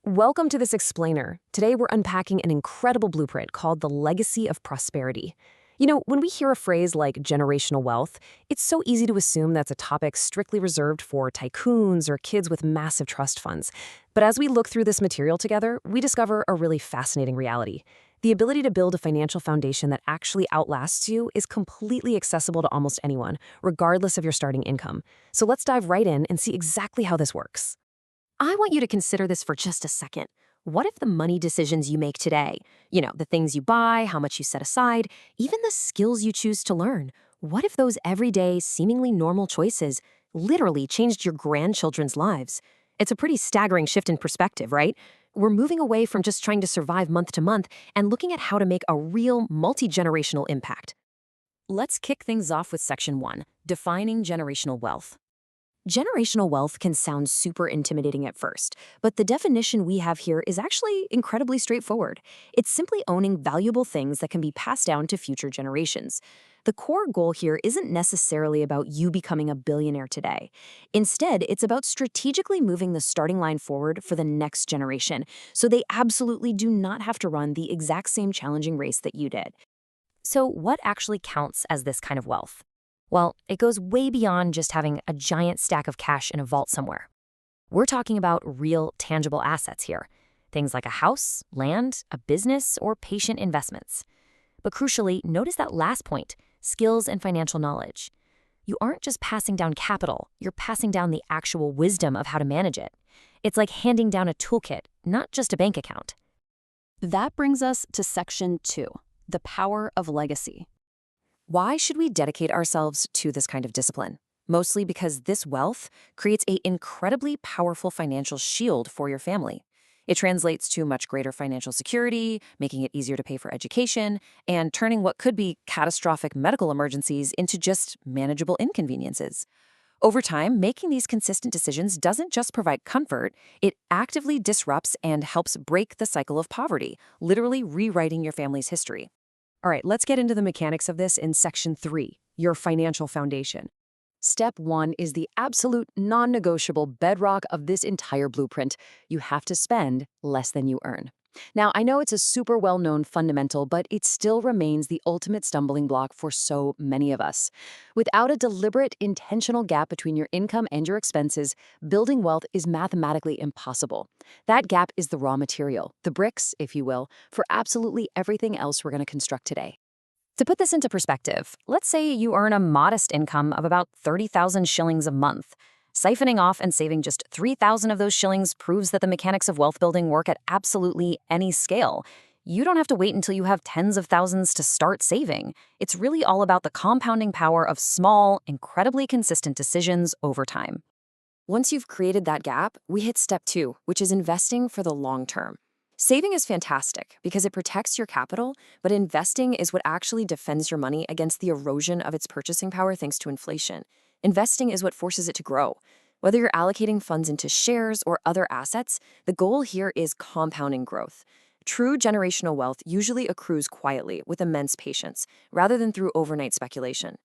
Welcome to this explainer. Today we're unpacking an incredible blueprint called the Legacy of Prosperity. When we hear a phrase like generational wealth, it's so easy to assume that's a topic strictly reserved for tycoons or kids with massive trust funds. But as we look through this material together, we discover a really fascinating reality. The ability to build a financial foundation that actually outlasts you is completely accessible to almost anyone, regardless of your starting income. So let's dive right in and see exactly how this works. I want you to consider this for just a second. What if the money decisions you make today, the things you buy, how much you set aside, even the skills you choose to learn, what if those everyday, seemingly normal choices literally changed your grandchildren's lives? It's a pretty staggering shift in perspective, right? We're moving away from just trying to survive month to month and looking at how to make a real multi-generational impact. Let's kick things off with Section 1, Defining Generational Wealth. Generational wealth can sound super intimidating at first, but the definition we have here is actually incredibly straightforward. It's simply owning valuable things that can be passed down to future generations. The core goal here isn't necessarily about you becoming a billionaire today. Instead, it's about strategically moving the starting line forward for the next generation, so they absolutely do not have to run the exact same challenging race that you did. So what actually counts as this kind of wealth? Well, it goes way beyond just having a giant stack of cash in a vault somewhere. We're talking about real, tangible assets here. Things like a house, land, a business, or patient investments. But crucially, notice that last point, skills and financial knowledge. You aren't just passing down capital, you're passing down the actual wisdom of how to manage it. It's like handing down a toolkit, not just a bank account. That brings us to Section 2, the power of legacy. Why should we dedicate ourselves to this kind of discipline? Mostly because this wealth creates an incredibly powerful financial shield for your family. It translates to much greater financial security, making it easier to pay for education, and turning what could be catastrophic medical emergencies into just manageable inconveniences. Over time, making these consistent decisions doesn't just provide comfort, it actively disrupts and helps break the cycle of poverty, literally rewriting your family's history. All right, let's get into the mechanics of this in Section 3, your financial foundation. Step 1 is the absolute non-negotiable bedrock of this entire blueprint. You have to spend less than you earn. Now, I know it's a super well-known fundamental, but it still remains the ultimate stumbling block for so many of us. Without a deliberate, intentional gap between your income and your expenses, building wealth is mathematically impossible. That gap is the raw material, the bricks, if you will, for absolutely everything else we're going to construct today. To put this into perspective, let's say you earn a modest income of about 30,000 shillings a month. Siphoning off and saving just 3,000 of those shillings proves that the mechanics of wealth building work at absolutely any scale. You don't have to wait until you have tens of thousands to start saving. It's really all about the compounding power of small, incredibly consistent decisions over time. Once you've created that gap, we hit step 2, which is investing for the long term. Saving is fantastic because it protects your capital, but investing is what actually defends your money against the erosion of its purchasing power thanks to inflation. Investing is what forces it to grow. Whether you're allocating funds into shares or other assets, the goal here is compounding growth. True generational wealth usually accrues quietly with immense patience, rather than through overnight speculation.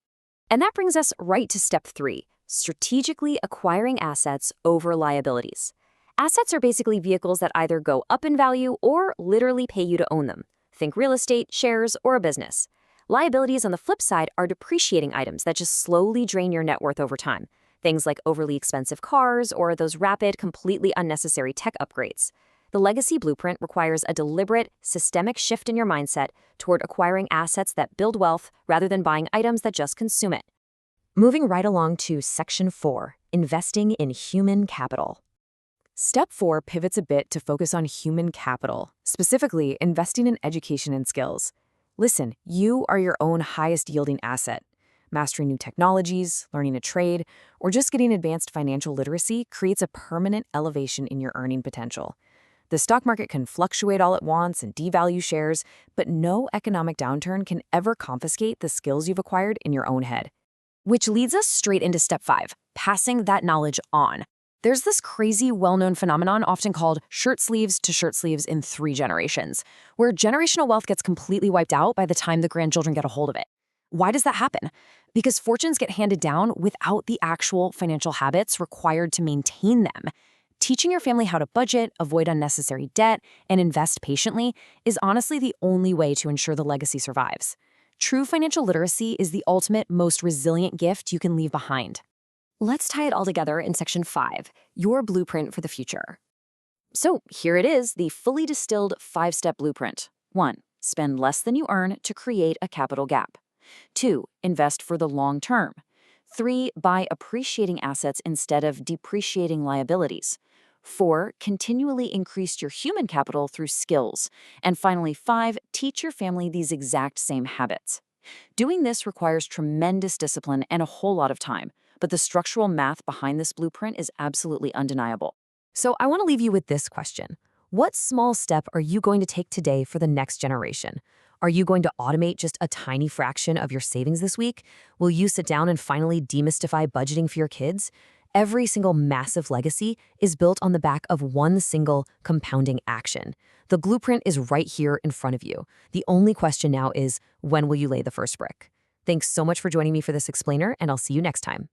And that brings us right to step 3, strategically acquiring assets over liabilities. Assets are basically vehicles that either go up in value or literally pay you to own them. Think real estate, shares, or a business. Liabilities on the flip side are depreciating items that just slowly drain your net worth over time. Things like overly expensive cars or those rapid, completely unnecessary tech upgrades. The legacy blueprint requires a deliberate, systemic shift in your mindset toward acquiring assets that build wealth rather than buying items that just consume it. Moving right along to Section 4, Investing in Human Capital. Step 4 pivots a bit to focus on human capital, specifically investing in education and skills. Listen, you are your own highest yielding asset. Mastering new technologies, learning a trade, or just getting advanced financial literacy creates a permanent elevation in your earning potential. The stock market can fluctuate all at once and devalue shares, but no economic downturn can ever confiscate the skills you've acquired in your own head. Which leads us straight into step 5, passing that knowledge on. There's this crazy, well-known phenomenon often called shirt sleeves to shirt sleeves in 3 generations, where generational wealth gets completely wiped out by the time the grandchildren get a hold of it. Why does that happen? Because fortunes get handed down without the actual financial habits required to maintain them. Teaching your family how to budget, avoid unnecessary debt, and invest patiently is honestly the only way to ensure the legacy survives. True financial literacy is the ultimate, most resilient gift you can leave behind. Let's tie it all together in Section 5, your blueprint for the future. So here it is, the fully distilled 5-step blueprint. 1. Spend less than you earn to create a capital gap. 2. Invest for the long term. 3. Buy appreciating assets instead of depreciating liabilities. 4. Continually increase your human capital through skills. And finally, 5. Teach your family these exact same habits. Doing this requires tremendous discipline and a whole lot of time, but the structural math behind this blueprint is absolutely undeniable. So I want to leave you with this question. What small step are you going to take today for the next generation? Are you going to automate just a tiny fraction of your savings this week? Will you sit down and finally demystify budgeting for your kids? Every single massive legacy is built on the back of one single compounding action. The blueprint is right here in front of you. The only question now is, when will you lay the first brick? Thanks so much for joining me for this explainer, and I'll see you next time.